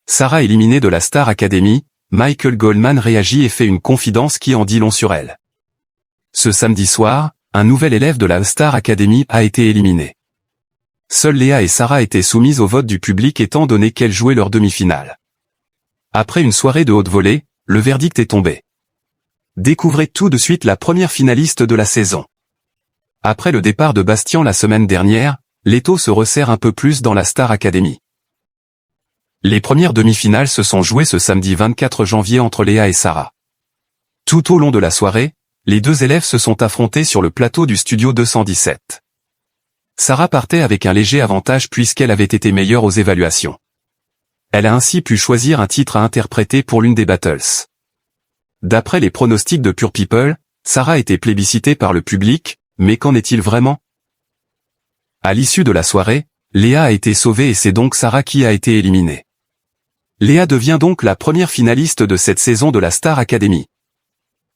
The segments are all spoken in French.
Sarah éliminée de la Star Academy, Michael Goldman réagit et fait une confidence qui en dit long sur elle. Ce samedi soir, un nouvel élève de la Star Academy a été éliminé. Seules Léa et Sarah étaient soumises au vote du public étant donné qu'elles jouaient leur demi-finale. Après une soirée de haute volée, le verdict est tombé. Découvrez tout de suite la première finaliste de la saison. Après le départ de Bastien la semaine dernière, l'étau se resserre un peu plus dans la Star Academy. Les premières demi-finales se sont jouées ce samedi 24 janvier entre Léa et Sarah. Tout au long de la soirée, les deux élèves se sont affrontés sur le plateau du studio 217. Sarah partait avec un léger avantage puisqu'elle avait été meilleure aux évaluations. Elle a ainsi pu choisir un titre à interpréter pour l'une des battles. D'après les pronostics de Pure People, Sarah était plébiscitée par le public, mais qu'en est-il vraiment? À l'issue de la soirée, Léa a été sauvée et c'est donc Sarah qui a été éliminée. Léa devient donc la première finaliste de cette saison de la Star Academy.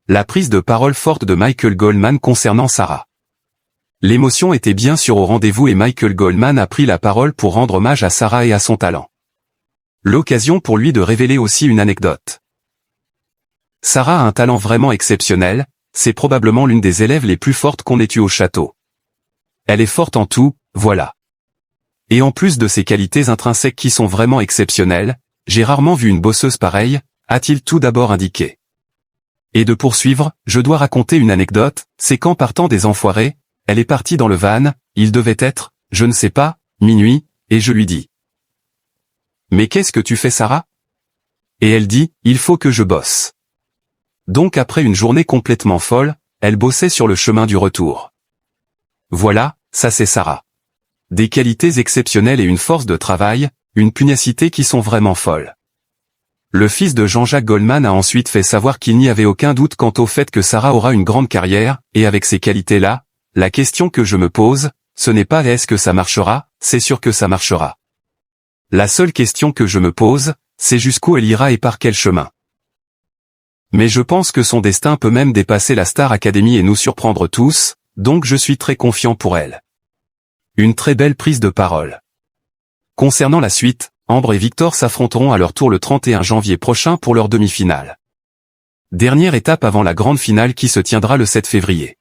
La prise de parole forte de Michael Goldman concernant Sarah. L'émotion était bien sûr au rendez-vous et Michael Goldman a pris la parole pour rendre hommage à Sarah et à son talent. L'occasion pour lui de révéler aussi une anecdote. Sarah a un talent vraiment exceptionnel, c'est probablement l'une des élèves les plus fortes qu'on ait eues au château. Elle est forte en tout, voilà. Et en plus de ses qualités intrinsèques qui sont vraiment exceptionnelles, j'ai rarement vu une bosseuse pareille, a-t-il tout d'abord indiqué. Et de poursuivre, je dois raconter une anecdote, c'est qu'en partant des Enfoirés, elle est partie dans le van, il devait être, je ne sais pas, minuit, et je lui dis. Mais qu'est-ce que tu fais Sarah? Et elle dit, il faut que je bosse. Donc après une journée complètement folle, elle bossait sur le chemin du retour. Voilà, ça c'est Sarah. Des qualités exceptionnelles et une force de travail, une pugnacité qui sont vraiment folles. Le fils de Jean-Jacques Goldman a ensuite fait savoir qu'il n'y avait aucun doute quant au fait que Sarah aura une grande carrière, et avec ces qualités-là, la question que je me pose, ce n'est pas est-ce que ça marchera, c'est sûr que ça marchera. La seule question que je me pose, c'est jusqu'où elle ira et par quel chemin. Mais je pense que son destin peut même dépasser la Star Academy et nous surprendre tous, donc je suis très confiant pour elle. Une très belle prise de parole. Concernant la suite, Ambre et Victor s'affronteront à leur tour le 31 janvier prochain pour leur demi-finale. Dernière étape avant la grande finale qui se tiendra le 7 février.